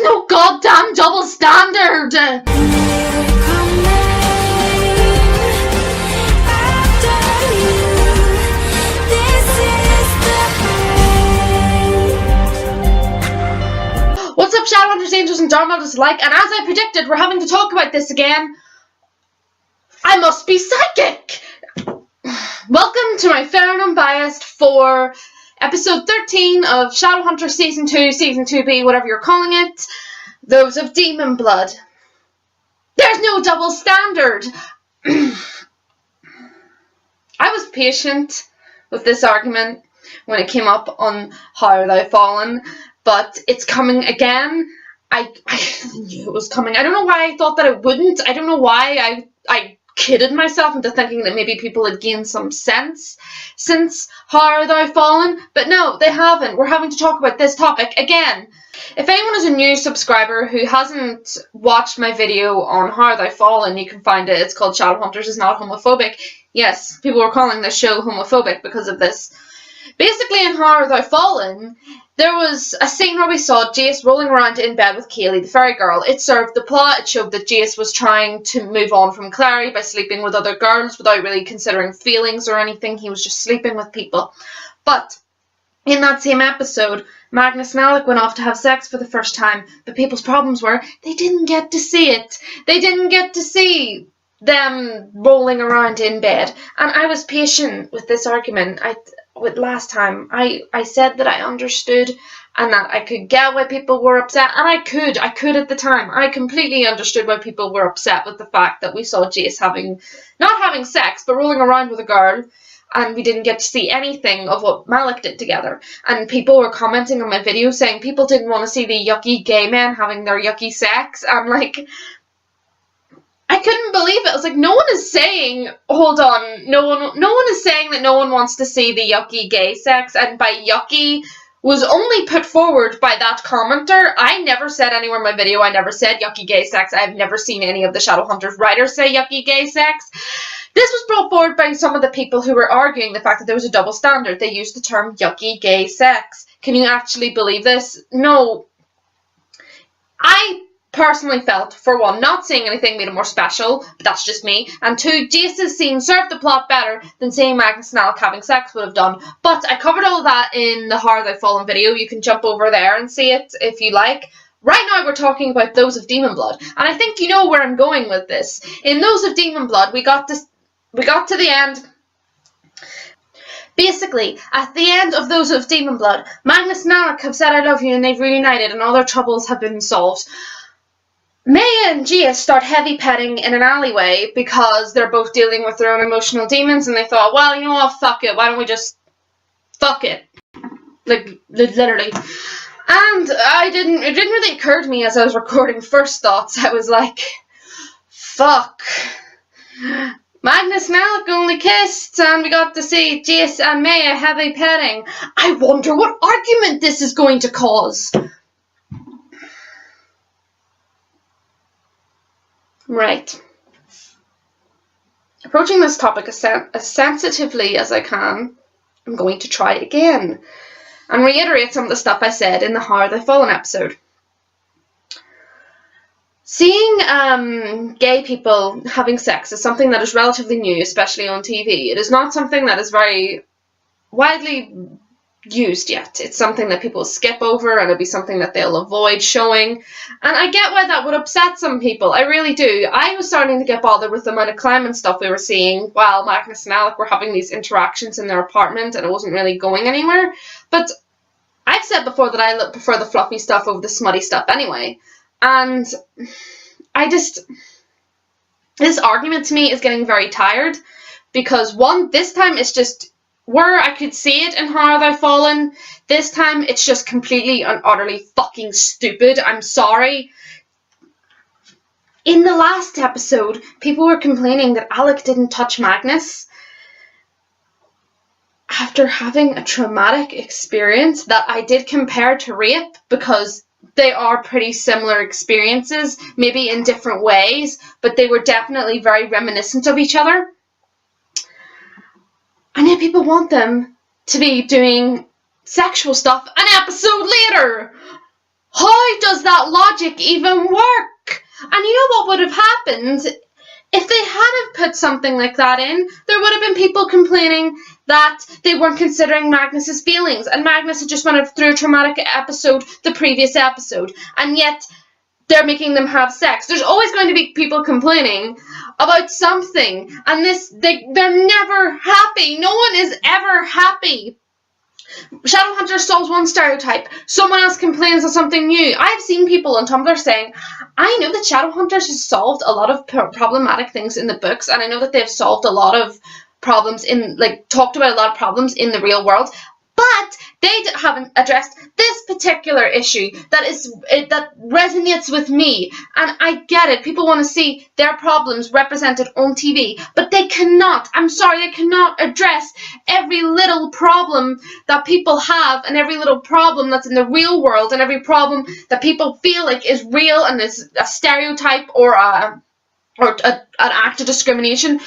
no goddamn double standard! What's up, Shadowhunters, Angels, and Dark alike? And as I predicted, we're having to talk about this again. I must be psychic! Welcome to my fair and unbiased for episode 13 of Shadowhunters Season 2, Season 2B, whatever you're calling it. Those of Demon Blood. There's no double standard! I was patient with this argument when it came up on How Are Thou Fallen, but it's coming again. I knew it was coming. I don't know why I thought that it wouldn't. I don't know why I kidded myself into thinking that maybe people had gained some sense since How Are Thou Fallen, but no, they haven't. We're having to talk about this topic again. If anyone is a new subscriber who hasn't watched my video on How Are Thou Fallen, you can find it. It's called Shadowhunters is Not Homophobic. Yes, people were calling this show homophobic because of this. Basically, in How Are Thou Fallen, there was a scene where we saw Jace rolling around in bed with Kaylee, the fairy girl. It served the plot. It showed that Jace was trying to move on from Clary by sleeping with other girls without really considering feelings or anything. He was just sleeping with people. But in that same episode, Magnus and Alec went off to have sex for the first time. But people's problems were they didn't get to see it. They didn't get to see them rolling around in bed. And I was patient with this argument. Last time, I said that I understood and that I could get why people were upset, and I could at the time. I completely understood why people were upset with the fact that we saw Jace not having sex, but rolling around with a girl, and we didn't get to see anything of what Malik did together. And people were commenting on my video saying people didn't want to see the yucky gay men having their yucky sex. I'm like, I couldn't believe it. I was like, no one is saying, hold on, no one is saying that no one wants to see the yucky gay sex, and by yucky was only put forward by that commenter. I never said anywhere in my video, I never said yucky gay sex. I've never seen any of the Shadowhunters writers say yucky gay sex. This was brought forward by some of the people who were arguing the fact that there was a double standard. They used the term yucky gay sex. Can you actually believe this? No. I personally felt, for one, not seeing anything made it more special, but that's just me, and two, Jace's scene served the plot better than seeing Magnus and Alec having sex would have done. But I covered all that in the How Are Thou Fallen video. You can jump over there and see it if you like. Right now we're talking about Those of Demon Blood, and I think you know where I'm going with this. In Those of Demon Blood, we got to the end. Basically, at the end of Those of Demon Blood, Magnus and Alec have said I love you and they've reunited and all their troubles have been solved. Maya and Jace start heavy petting in an alleyway because they're both dealing with their own emotional demons, and they thought, well, you know what, fuck it, why don't we just fuck it? Like, literally. And it didn't really occur to me as I was recording first thoughts. I was like, fuck. Magnus and Alec only kissed, and we got to see Jace and Maya heavy petting. I wonder what argument this is going to cause. Right. Approaching this topic as sensitively as I can, I'm going to try again and reiterate some of the stuff I said in the How Are Thou Fallen episode. Seeing gay people having sex is something that is relatively new, especially on TV. It is not something that is very widely used yet. It's something that people skip over, and it'll be something that they'll avoid showing, and I get why that would upset some people. I really do. I was starting to get bothered with the amount of climbing stuff we were seeing while Magnus and Alec were having these interactions in their apartment, and it wasn't really going anywhere. But I've said before that I prefer the fluffy stuff over the smutty stuff anyway, and this argument to me is getting very tired, because one, this time it's just where I could see it in How Are Thou Fallen, this time it's just completely and utterly fucking stupid. I'm sorry. In the last episode, people were complaining that Alec didn't touch Magnus after having a traumatic experience that I did compare to rape, because they are pretty similar experiences, maybe in different ways, but they were definitely very reminiscent of each other. And yet people want them to be doing sexual stuff an episode later. How does that logic even work? And you know what would have happened? If they hadn't put something like that in, there would have been people complaining that they weren't considering Magnus's feelings, and Magnus had just went through a traumatic episode the previous episode, and yet they're making them have sex. There's always going to be people complaining about something, and they're never happy. No one is ever happy. Shadowhunters solves one stereotype, someone else complains of something new. I've seen people on Tumblr saying, I know that Shadowhunters has solved a lot of problematic things in the books, and I know that they've solved a lot of problems talked about a lot of problems in the real world, but they haven't addressed this particular issue that resonates with me. And I get it. People want to see their problems represented on TV, but they cannot. I'm sorry, they cannot address every little problem that people have, and every little problem that's in the real world, and every problem that people feel like is real and is a stereotype or an act of discrimination.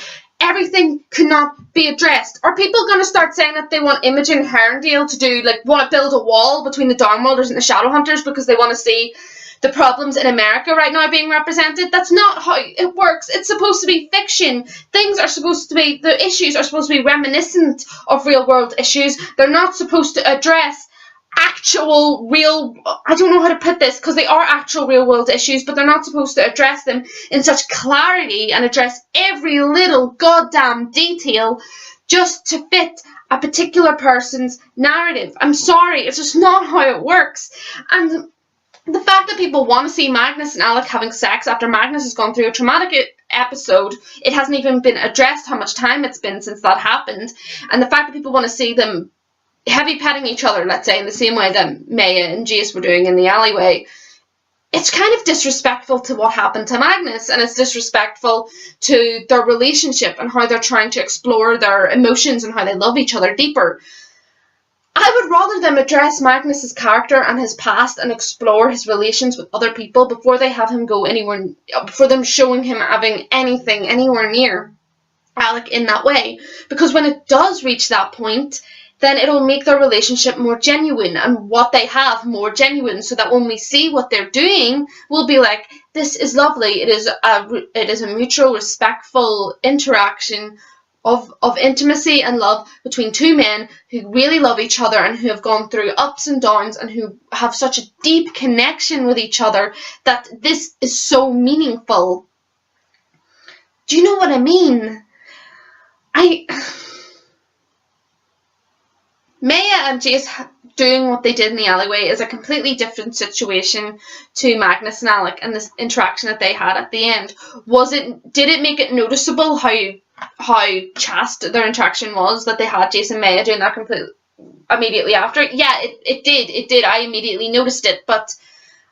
Everything cannot be addressed. Are people going to start saying that they want Imogen Herondale to want to build a wall between the Downworlders and the Shadowhunters because they want to see the problems in America right now being represented? That's not how it works. It's supposed to be fiction. The issues are supposed to be reminiscent of real world issues. They're not supposed to address actual real, I don't know how to put this, because they are actual real world issues, but they're not supposed to address them in such clarity and address every little goddamn detail just to fit a particular person's narrative. I'm sorry, it's just not how it works. And the fact that people want to see Magnus and Alec having sex after Magnus has gone through a traumatic episode, it hasn't even been addressed how much time it's been since that happened, and the fact that people want to see them heavy petting each other, let's say, in the same way that Maya and Jace were doing in the alleyway, it's kind of disrespectful to what happened to Magnus, and it's disrespectful to their relationship and how they're trying to explore their emotions and how they love each other deeper. I would rather them address Magnus's character and his past and explore his relations with other people before they have him go anywhere, before them showing him having anything anywhere near Alec in that way. Because when it does reach that point, then it'll make their relationship more genuine and what they have more genuine, so that when we see what they're doing, we'll be like, this is lovely. It is a mutual, respectful interaction of intimacy and love between two men who really love each other and who have gone through ups and downs and who have such a deep connection with each other that this is so meaningful. Do you know what I mean? Maya and Jace doing what they did in the alleyway is a completely different situation to Magnus and Alec and this interaction that they had at the end. Did it make it noticeable how chaste their interaction was, that they had Jace and Maya doing that completely immediately after? Yeah, it did. I immediately noticed it, but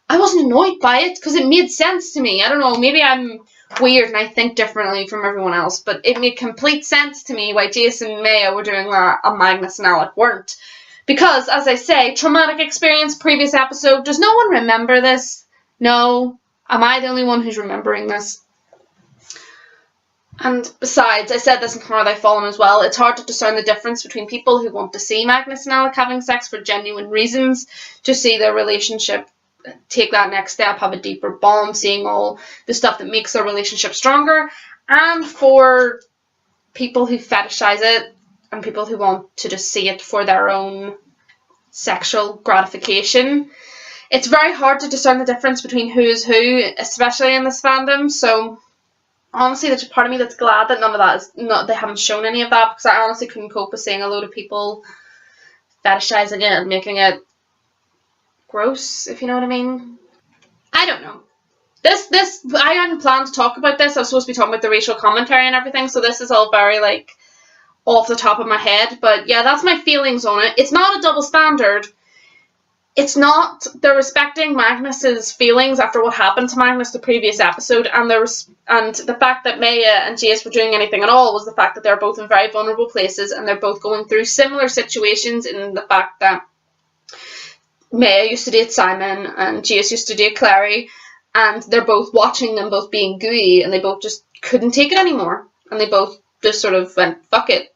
I wasn't annoyed by it because it made sense to me. I don't know, maybe I'm weird and I think differently from everyone else, but it made complete sense to me why Jace and Maya were doing that and Magnus and Alec weren't. Because, as I say, traumatic experience, previous episode, does no one remember this? No? Am I the only one who's remembering this? And besides, I said this in How They've Fallen as well, it's hard to discern the difference between people who want to see Magnus and Alec having sex for genuine reasons, to see their relationship take that next step, have a deeper bond, seeing all the stuff that makes their relationship stronger, and for people who fetishize it and people who want to just see it for their own sexual gratification. It's very hard to discern the difference between who is who, especially in this fandom, so honestly there's a part of me that's glad that none of that they haven't shown any of that, because I honestly couldn't cope with seeing a load of people fetishizing it and making it gross, if you know what I mean. I don't know. I hadn't planned to talk about this. I was supposed to be talking about the racial commentary and everything, so this is all very, off the top of my head. But yeah, that's my feelings on it. It's not a double standard. It's not. They're respecting Magnus's feelings after what happened to Magnus the previous episode, and the fact that Maya and Jace were doing anything at all was the fact that they're both in very vulnerable places, and they're both going through similar situations, in the fact that Maya used to date Simon and Jace used to date Clary, and they're both watching them both being gooey, and they both just couldn't take it anymore, and they both just sort of went, fuck it.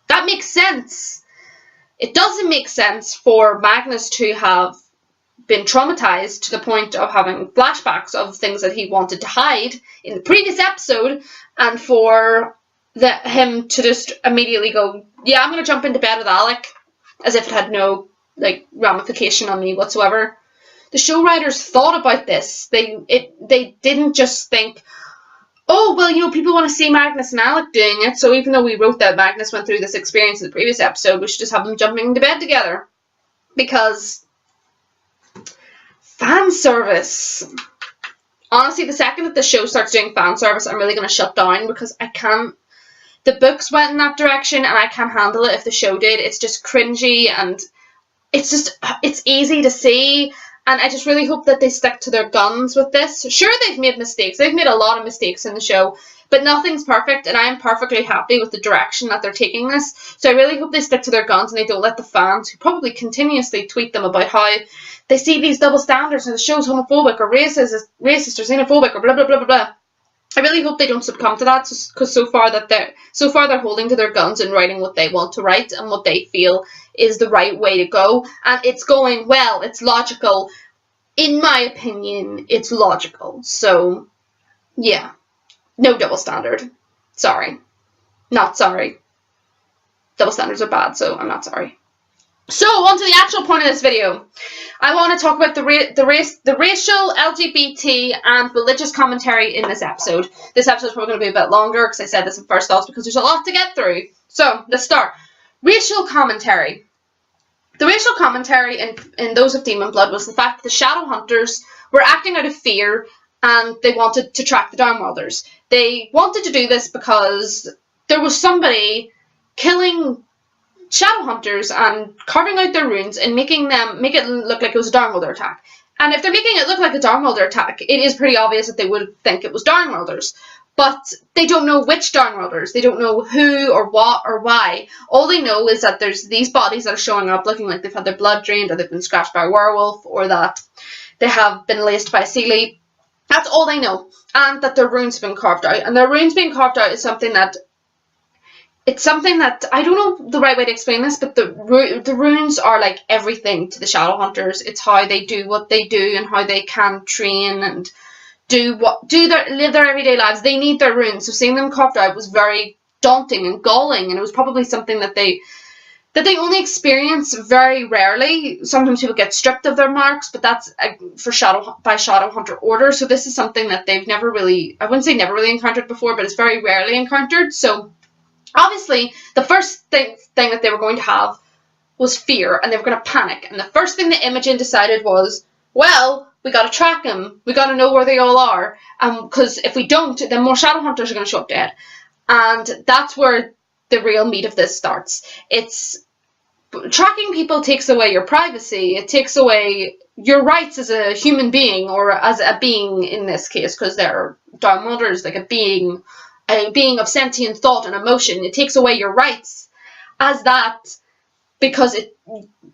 That makes sense. It doesn't make sense for Magnus to have been traumatized to the point of having flashbacks of things that he wanted to hide in the previous episode, and for him to just immediately go, yeah, I'm going to jump into bed with Alec, as if it had no, like, ramification on me whatsoever. The show writers thought about this. They didn't just think, oh, well, you know, people want to see Magnus and Alec doing it, so even though we wrote that Magnus went through this experience in the previous episode, we should just have them jumping into bed together. Because fan service. Honestly, the second that the show starts doing fan service, I'm really going to shut down, because I can't. The books went in that direction, and I can't handle it if the show did. It's just cringy, and it's easy to see, and I just really hope that they stick to their guns with this. Sure, they've made mistakes. They've made a lot of mistakes in the show, but nothing's perfect, and I am perfectly happy with the direction that they're taking this. So I really hope they stick to their guns, and they don't let the fans, who probably continuously tweet them about how they see these double standards and the show's homophobic or racist or xenophobic or blah blah blah blah blah. I really hope they don't succumb to that, because so far they're holding to their guns and writing what they want to write and what they feel is the right way to go, and it's going well. It's logical, in my opinion. It's logical. So yeah, no double standard. Sorry, not sorry. Double standards are bad, so I'm not sorry. So, on to the actual point of this video. I want to talk about the racial, LGBT, and religious commentary in this episode. This episode is probably going to be a bit longer, because I said this in first thoughts, because there's a lot to get through. So, let's start. Racial commentary. The racial commentary in Those of Demon Blood was the fact that the Shadowhunters were acting out of fear, and they wanted to track the Downworlders. They wanted to do this because there was somebody killing Shadowhunters and carving out their runes and make it look like it was a Downworlder attack. And if they're making it look like a Downworlder attack, it is pretty obvious that they would think it was Downworlders. But they don't know which Downworlders. They don't know who or what or why. All they know is that there's these bodies that are showing up looking like they've had their blood drained, or they've been scratched by a werewolf, or that they have been laced by a Seelie. That's all they know. And that their runes have been carved out. And their runes being carved out is something that I don't know the right way to explain this, but the runes are like everything to the Shadowhunters. It's how they do what they do, and how they can train and live their everyday lives. They need their runes, so seeing them carved out was very daunting and galling, and it was probably something that they only experience very rarely. Sometimes people get stripped of their marks, but that's by Shadowhunter order. So this is something that they've never really, I wouldn't say never really encountered before, but it's very rarely encountered. So obviously, the first thing that they were going to have was fear, and they were going to panic. And the first thing that Imogen decided was, well, we got to track them. We got to know where they all are. Because if we don't, then more Shadowhunters are going to show up dead. And that's where the real meat of this starts. Tracking people takes away your privacy. It takes away your rights as a human being, or as a being in this case, because they're Downworlders, like a being of sentient thought and emotion. It takes away your rights as that, because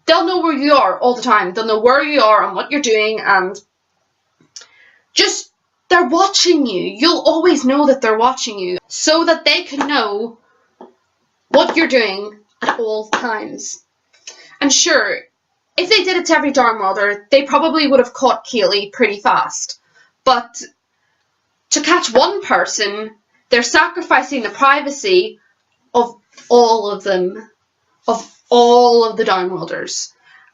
they'll know where you are all the time. They'll know where you are and what you're doing, and just they're watching you. You'll always know that they're watching you, so that they can know what you're doing at all times. And sure, if they did it to every Downworlder, they probably would have caught Kaylee pretty fast. But to catch one person, they're sacrificing the privacy of all of them, of all of the Downworlders.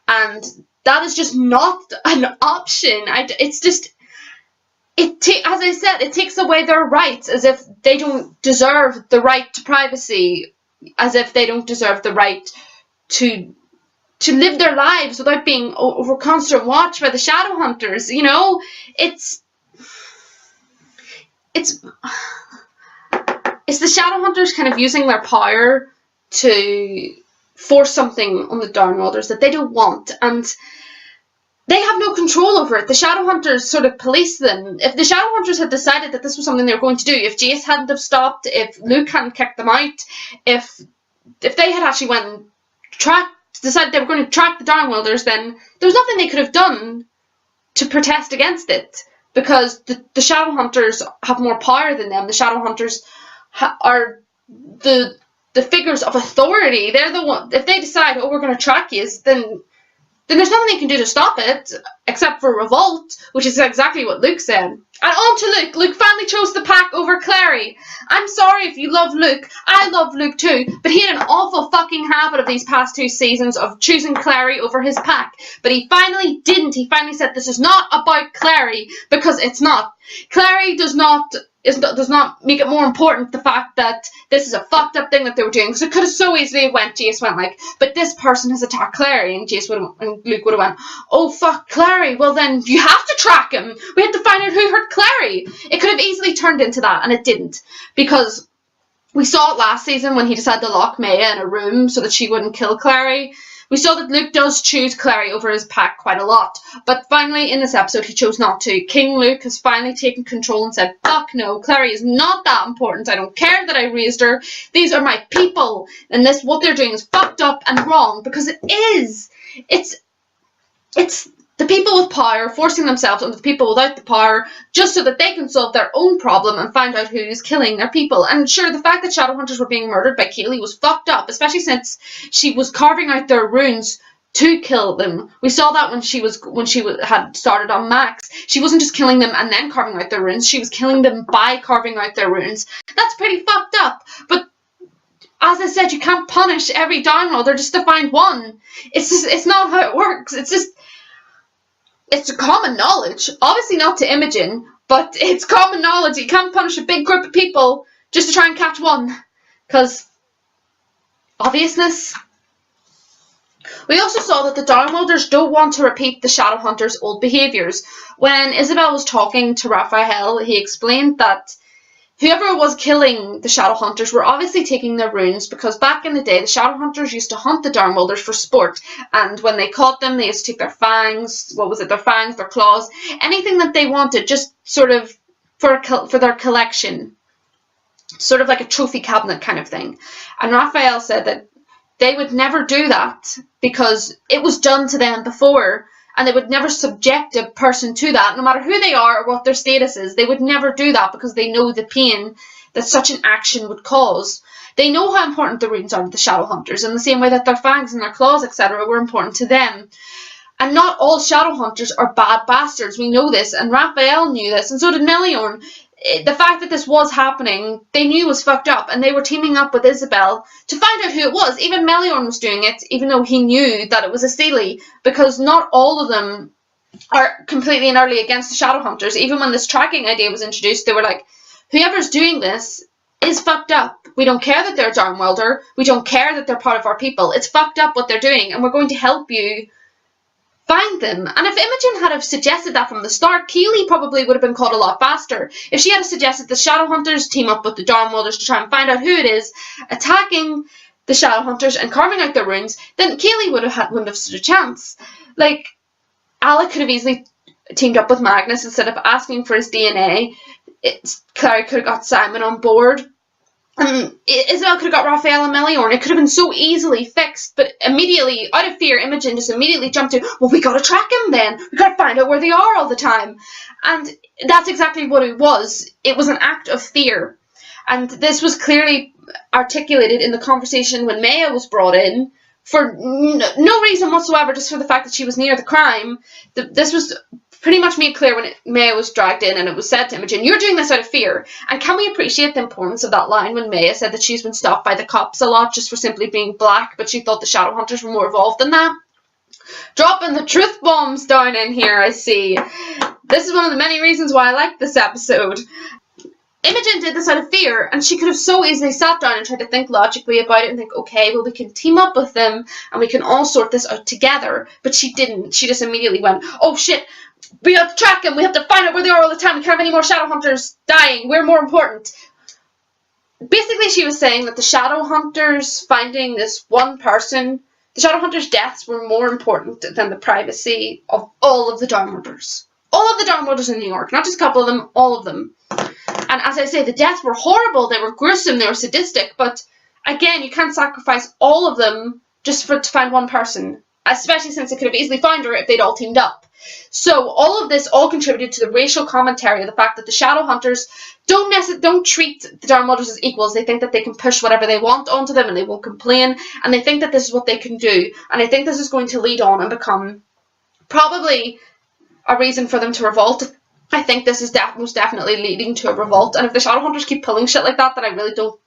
And that is just not an option. As I said, it takes away their rights, as if they don't deserve the right to privacy, as if they don't deserve the right to live their lives without being over constant watch by the Shadowhunters. You know, it's the Shadowhunters kind of using their power to force something on the Downworlders that they don't want, and they have no control over it. The Shadowhunters sort of police them. If the Shadowhunters had decided that this was something they were going to do, if Jace hadn't have stopped, if Luke hadn't kicked them out, if they had actually went and decided they were going to track the Downworlders, then there was nothing they could have done to protest against it, because the Shadowhunters have more power than them. The Shadowhunters are the figures of authority. They're the one. If they decide, oh, we're going to track you, then then there's nothing they can do to stop it, except for revolt, which is exactly what Luke said. And on to Luke. Luke finally chose the pack over Clary. I'm sorry if you love Luke. I love Luke too, but he had an awful fucking habit of these past 2 seasons of choosing Clary over his pack. But he finally didn't. He finally said, this is not about Clary, because it's not. Clary does not make it more important the fact that this is a fucked up thing that they were doing. Because it could have so easily Jace went like, but this person has attacked Clary, and Luke would have went, oh fuck Clary, well then you have to track him. We have to find out who hurt Clary. It could have easily turned into that, and it didn't. Because we saw it last season when he decided to lock Maya in a room so that she wouldn't kill Clary. We saw that Luke does choose Clary over his pack quite a lot, but finally in this episode he chose not to. King Luke has finally taken control and said, fuck no, Clary is not that important. I don't care that I raised her. These are my people, and what they're doing is fucked up and wrong, because it is. It's the people with power forcing themselves on the people without the power just so that they can solve their own problem and find out who's killing their people. And sure, the fact that Shadowhunters were being murdered by Kaylee was fucked up, especially since she was carving out their runes to kill them. We saw that when she had started on Max. She wasn't just killing them and then carving out their runes. She was killing them by carving out their runes. That's pretty fucked up. But as I said, you can't punish every downloader just to find one. It's not how it works. It's common knowledge. Obviously not to Imogen, but it's common knowledge. You can't punish a big group of people just to try and catch one. Because obviousness. We also saw that the downloaders don't want to repeat the Shadowhunters' old behaviours. When Isabel was talking to Raphael, he explained that whoever was killing the Shadowhunters were obviously taking their runes, because back in the day the Shadowhunters used to hunt the Downworlders for sport, and when they caught them they used to take their fangs, their fangs, their claws, anything that they wanted, just sort of for their collection, sort of like a trophy cabinet kind of thing. And Raphael said that they would never do that because it was done to them before, and they would never subject a person to that, no matter who they are or what their status is. They would never do that because they know the pain that such an action would cause. They know how important the runes are to the Shadowhunters, in the same way that their fangs and their claws, etc., were important to them. And not all Shadowhunters are bad bastards. We know this, and Raphael knew this, and so did Meliorn. The fact that this was happening, they knew was fucked up, and they were teaming up with Isabel to find out who it was. Even Meliorn was doing it, even though he knew that it was a Steely, because not all of them are completely and utterly against the Shadowhunters. Even when this tracking idea was introduced, they were like, whoever's doing this is fucked up. We don't care that they're Darnwelder. We don't care that they're part of our people. It's fucked up what they're doing, and we're going to help you find them. And if Imogen had have suggested that from the start, Keely probably would have been caught a lot faster. If she had suggested the Shadowhunters team up with the Darnwelders to try and find out who it is attacking the Shadowhunters and carving out their runes, then Keely wouldn't have stood a chance. Like, Alec could have easily teamed up with Magnus instead of asking for his DNA. Clary could have got Simon on board. Isabel could have got Raphael and Meliorn. It could have been so easily fixed, but immediately, out of fear, Imogen just immediately jumped to, well, we gotta track him then. We gotta find out where they are all the time. And that's exactly what it was. It was an act of fear. And this was clearly articulated in the conversation when Maya was brought in, for no reason whatsoever, just for the fact that she was near the crime. This was pretty much made clear when Maya was dragged in, and it was said to Imogen, you're doing this out of fear. And can we appreciate the importance of that line when Maya said that she's been stopped by the cops a lot just for simply being black, but she thought the Shadowhunters were more evolved than that? Dropping the truth bombs down in here, I see. This is one of the many reasons why I like this episode. Imogen did this out of fear, and she could have so easily sat down and tried to think logically about it and think, okay, well, we can team up with them and we can all sort this out together. But she didn't. She just immediately went, oh shit, we have to track them. We have to find out where they are all the time. We can't have any more Shadowhunters dying. We're more important. Basically, she was saying that the Shadowhunters finding this one person, the Shadowhunters' deaths were more important than the privacy of all of the Downworlders. All of the Downworlders in New York. Not just a couple of them, all of them. And as I say, the deaths were horrible. They were gruesome. They were sadistic. But again, you can't sacrifice all of them just to find one person. Especially since they could have easily found her if they'd all teamed up. So all of this all contributed to the racial commentary of the fact that the Shadowhunters don't treat the Darkmothers as equals. They think that they can push whatever they want onto them and they won't complain, and they think that this is what they can do, and I think this is going to lead on and become probably a reason for them to revolt. I think this is most definitely leading to a revolt, and if the Shadowhunters keep pulling shit like that, then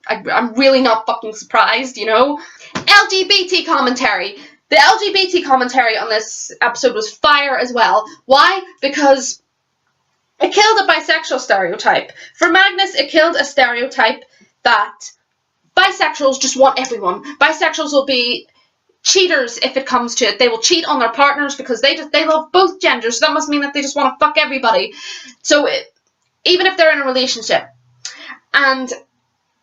I'm really not fucking surprised, you know? LGBT commentary. The LGBT commentary on this episode was fire as well. Why? Because it killed a bisexual stereotype. For Magnus, it killed a stereotype that bisexuals just want everyone. Bisexuals will be cheaters if it comes to it. They will cheat on their partners because they love both genders. So that must mean that they just want to fuck everybody. So even if they're in a relationship. And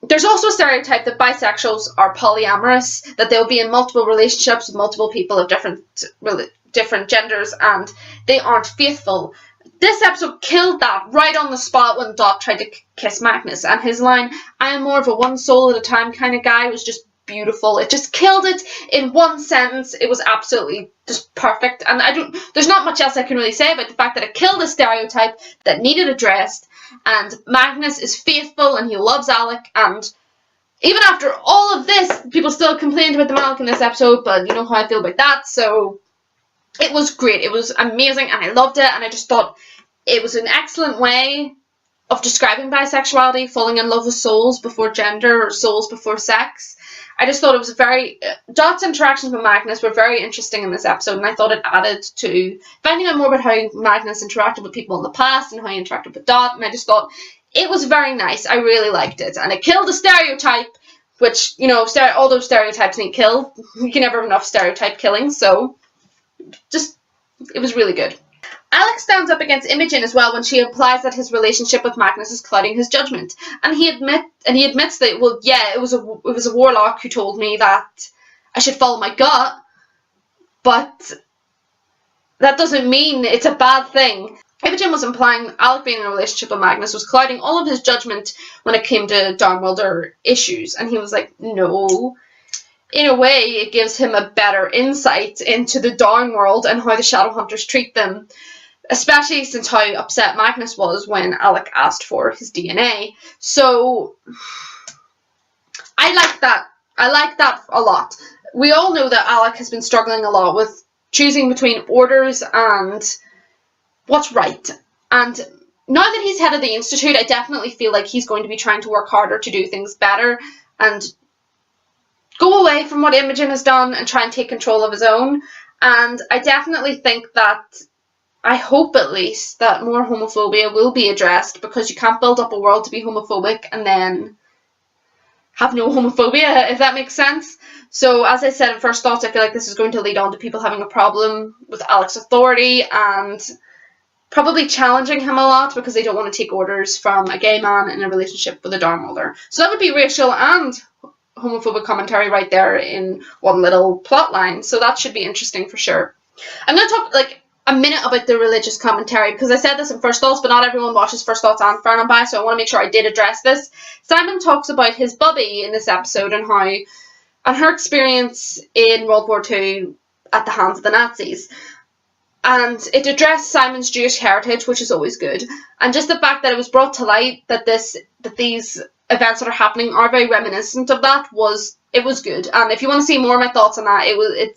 there's also a stereotype that bisexuals are polyamorous, that they'll be in multiple relationships with multiple people of different genders, and they aren't faithful. This episode killed that right on the spot when Dot tried to kiss Magnus, and his line, "I am more of a one soul at a time kind of guy," was just beautiful. It just killed it in one sentence. It was absolutely just perfect, and there's not much else I can really say about the fact that it killed a stereotype that needed addressed, and Magnus is faithful and he loves Alec, and even after all of this, people still complained about the Alec in this episode, but you know how I feel about that, so it was great. It was amazing, and I loved it, and I just thought it was an excellent way of describing bisexuality, falling in love with souls before gender, or souls before sex. I just thought it was Dot's interactions with Magnus were very interesting in this episode, and I thought it added to finding out more about how Magnus interacted with people in the past and how he interacted with Dot, and I just thought it was very nice. I really liked it, and it killed a stereotype, which, you know, all those stereotypes need killed. You can never have enough stereotype killing, so it was really good. Alex stands up against Imogen as well when she implies that his relationship with Magnus is clouding his judgment, and he admits that, well, yeah, it was a warlock who told me that I should follow my gut, but that doesn't mean it's a bad thing. Imogen was implying Alec being in a relationship with Magnus was clouding all of his judgment when it came to Darkmoor issues, and he was like, no. In a way, it gives him a better insight into the Downworld and how the Shadowhunters treat them, especially since how upset Magnus was when Alec asked for his DNA. So, I like that. I like that a lot. We all know that Alec has been struggling a lot with choosing between orders and what's right. And now that he's head of the Institute, I definitely feel like he's going to be trying to work harder to do things better and go away from what Imogen has done and try and take control of his own. And I definitely think that, I hope at least, that more homophobia will be addressed, because you can't build up a world to be homophobic and then have no homophobia, if that makes sense. So, as I said in First Thoughts, I feel like this is going to lead on to people having a problem with Alec's authority and probably challenging him a lot because they don't want to take orders from a gay man in a relationship with a Darkmoor. So that would be racial and homophobic commentary right there in one little plot line, so that should be interesting for sure. I'm going to talk like a minute about the religious commentary, because I said this in First Thoughts, but not everyone watches First Thoughts and Fern and Unbiased, so I want to make sure I did address this. Simon talks about his bubby in this episode and her experience in World War II at the hands of the Nazis. And it addressed Simon's Jewish heritage, which is always good. And just the fact that it was brought to light that these events that are happening are very reminiscent of that was good. And if you want to see more of my thoughts on that,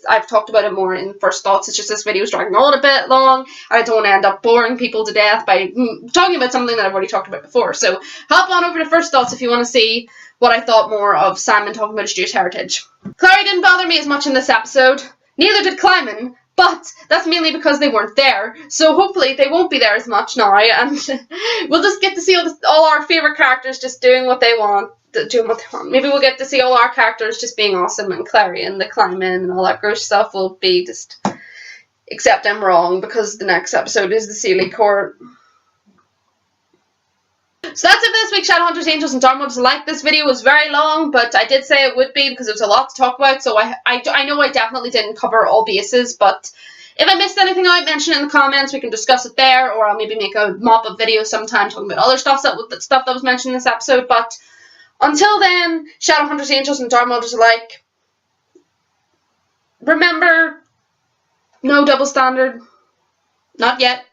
I've talked about it more in First Thoughts. It's just this video is dragging on a bit long, and I don't want to end up boring people to death by talking about something that I've already talked about before. So hop on over to First Thoughts if you want to see what I thought more of Simon talking about his Jewish heritage. Clary didn't bother me as much in this episode. Neither did Kleiman. But that's mainly because they weren't there, so hopefully they won't be there as much now, and we'll just get to see all our favourite characters just doing what they want, Maybe we'll get to see all our characters just being awesome, and Clary and the Kleiman and all that gross stuff will be just, except I'm wrong, because the next episode is the Sealy Court. So that's it for this week, Shadowhunters, Angels, and Darkmoor. This video was very long, but I did say it would be because there was a lot to talk about, so I know I definitely didn't cover all bases, but if I missed anything out, mention it in the comments. We can discuss it there, or I'll maybe make a mop-up video sometime talking about other stuff that was mentioned in this episode. But until then, Shadowhunters, Angels, and Darkmoor alike, remember, no double standard. Not yet.